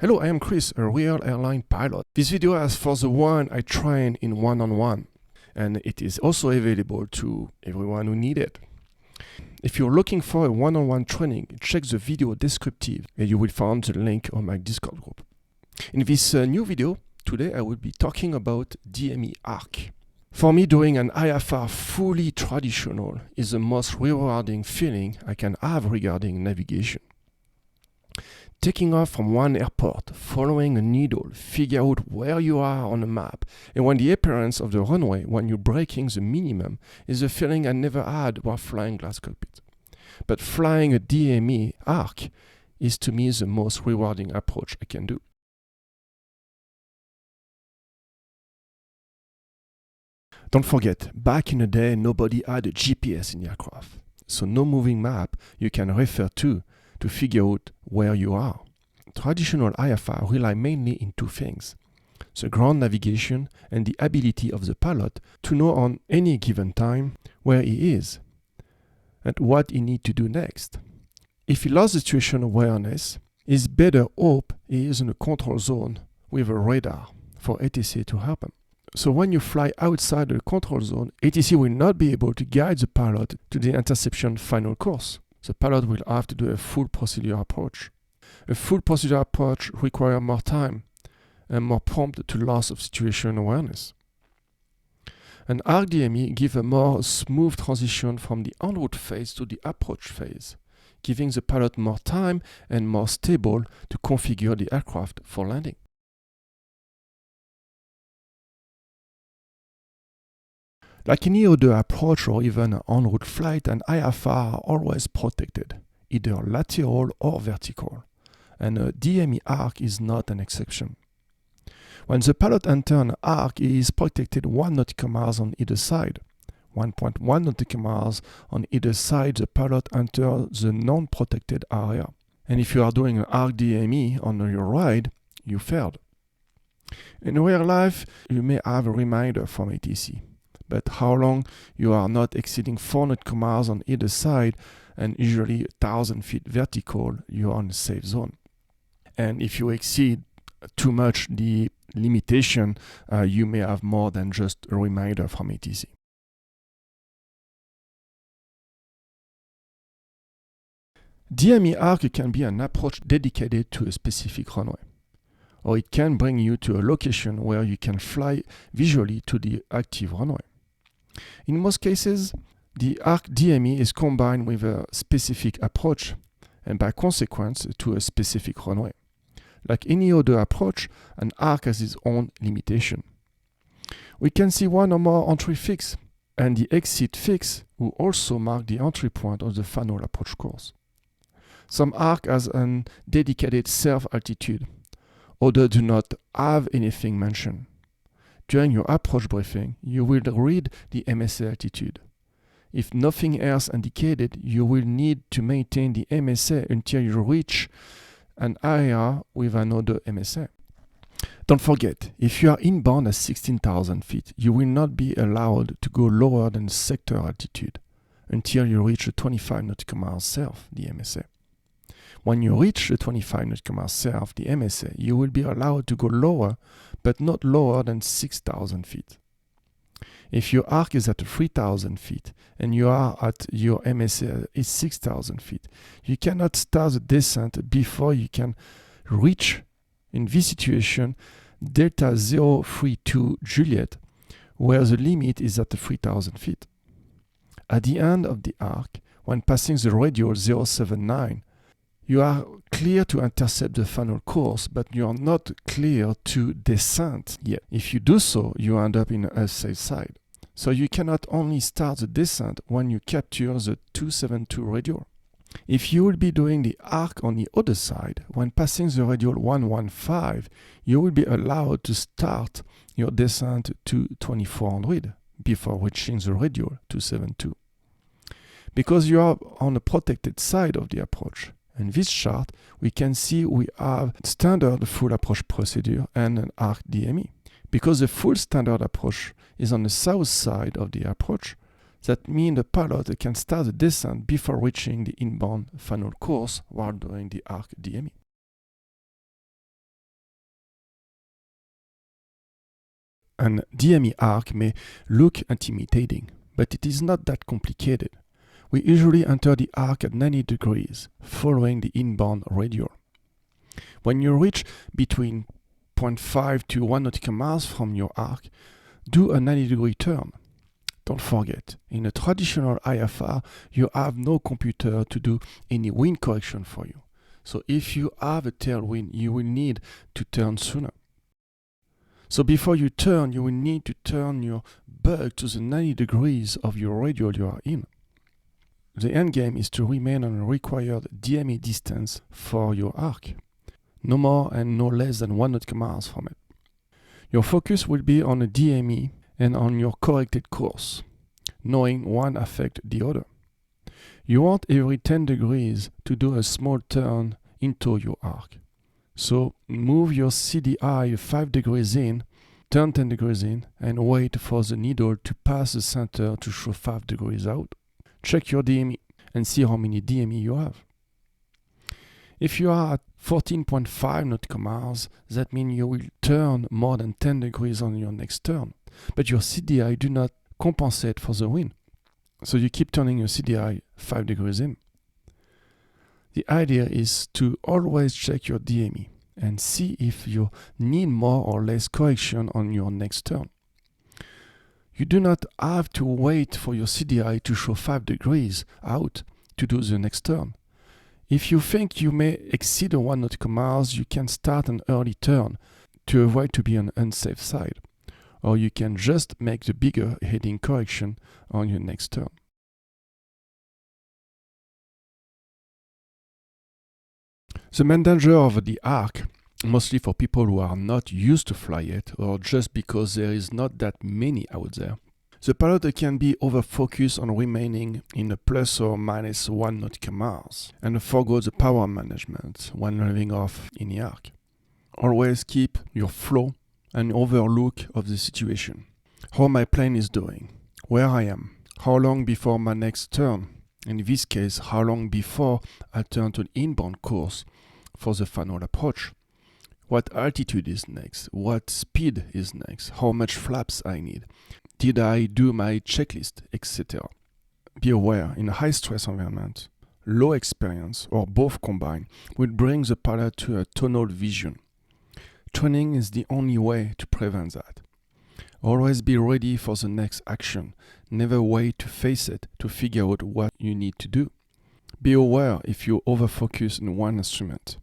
Hello, I am Chris, a real airline pilot. This video is for the one I train in one-on-one, and it is also available to everyone who need it. If you're looking for a one-on-one training, check the video descriptive and you will find the link on my Discord group. In this new video, today I will be talking about DME Arc. For me, doing an IFR fully traditional is the most rewarding feeling I can have regarding navigation. Taking off from one airport, following a needle, figure out where you are on a map, and when the appearance of the runway when you're breaking the minimum is a feeling I never had while flying glass cockpit. But flying a DME Arc is to me the most rewarding approach I can do. Don't forget, back in the day nobody had a GPS in the aircraft, so no moving map you can refer to figure out where you are. Traditional IFR rely mainly in two things: the ground navigation and the ability of the pilot to know on any given time where he is and what he needs to do next. If he lost the situation awareness, it's better hope he is in a control zone with a radar for ATC to help him. So when you fly outside the control zone, ATC will not be able to guide the pilot to the interception final course. The pilot will have to do a full procedure approach. A full procedure approach requires more time and more prompt to loss of situation awareness. An Arc DME gives a more smooth transition from the en route phase to the approach phase, giving the pilot more time and more stable to configure the aircraft for landing. Like any other approach or even an en route flight, an IFR are always protected, either lateral or vertical, and a DME Arc is not an exception. When the pilot enters an arc, he is protected 1 nautical miles on either side. 1.1 nautical miles on either side, the pilot enters the non-protected area. And if you are doing an Arc DME on your ride, you failed. In real life, you may have a reminder from ATC. But how long you are not exceeding 4 nautical miles on either side and usually 1,000 feet vertical, you are in a safe zone. And if you exceed too much the limitation, you may have more than just a reminder from ATC. DME Arc can be an approach dedicated to a specific runway, or it can bring you to a location where you can fly visually to the active runway. In most cases, the Arc DME is combined with a specific approach and by consequence to a specific runway. Like any other approach, an Arc has its own limitation. We can see one or more entry fix, and the exit fix will also mark the entry point of the final approach course. Some Arc has a dedicated surf altitude, others do not have anything mentioned. During your approach briefing, you will read the MSA altitude. If nothing else indicated, you will need to maintain the MSA until you reach an area with another MSA. Don't forget, if you are inbound at 16,000 feet, you will not be allowed to go lower than sector altitude until you reach the 25 nautical miles south, the MSA. When you reach the 25 nautical miles south, the MSA, you will be allowed to go lower, but not lower than 6,000 feet. If your arc is at 3,000 feet and you are at your MSA is 6,000 feet, you cannot start the descent before you can reach, in this situation, Delta 032 Juliet, where the limit is at 3,000 feet. At the end of the arc, when passing the radial 079, you are clear to intercept the final course, but you are not clear to descend yet. If you do so, you end up in a safe side. So you cannot only start the descent when you capture the 272 radial. If you will be doing the arc on the other side, when passing the radial 115, you will be allowed to start your descent to 2400 before reaching the radial 272. Because you are on the protected side of the approach, in this chart, we can see we have standard full approach procedure and an Arc DME. Because the full standard approach is on the south side of the approach, that means the pilot can start the descent before reaching the inbound final course while doing the Arc DME. An DME arc may look intimidating, but it is not that complicated. We usually enter the arc at 90 degrees, following the inbound radial. When you reach between 0.5 to 1 nautical miles from your arc, do a 90-degree turn. Don't forget, in a traditional IFR, you have no computer to do any wind correction for you. So if you have a tailwind, you will need to turn sooner. So before you turn, you will need to turn your bug to the 90 degrees of your radial you are in. The end game is to remain on a required DME distance for your arc, no more and no less than 1 nautical miles from it. Your focus will be on a DME and on your corrected course, knowing one affects the other. You want every 10 degrees to do a small turn into your arc. So move your CDI 5 degrees in, turn 10 degrees in, and wait for the needle to pass the center to show 5 degrees out. Check your DME and see how many DME you have. If you are at 14.5 nautical miles, that means you will turn more than 10 degrees on your next turn, but your CDI do not compensate for the wind. So you keep turning your CDI 5 degrees in. The idea is to always check your DME and see if you need more or less correction on your next turn. You do not have to wait for your CDI to show 5 degrees out to do the next turn. If you think you may exceed 1 nautical miles, you can start an early turn to avoid to be on the unsafe side. Or you can just make the bigger heading correction on your next turn. The main danger of the arc, mostly for people who are not used to fly it, or just because there is not that many out there, the pilot can be over-focused on remaining in a plus or minus 1 nautical miles and forgo the power management when leaving off in the arc. Always keep your flow and overlook of the situation. How my plane is doing, where I am, how long before my next turn, in this case, how long before I turn to an inbound course for the final approach. What altitude is next, what speed is next, how much flaps I need. Did I do my checklist, etc. Be aware, in a high-stress environment, low experience, or both combined, will bring the pilot to a tunnel vision. Training is the only way to prevent that. Always be ready for the next action. Never wait to face it to figure out what you need to do. Be aware if you over-focus in one instrument.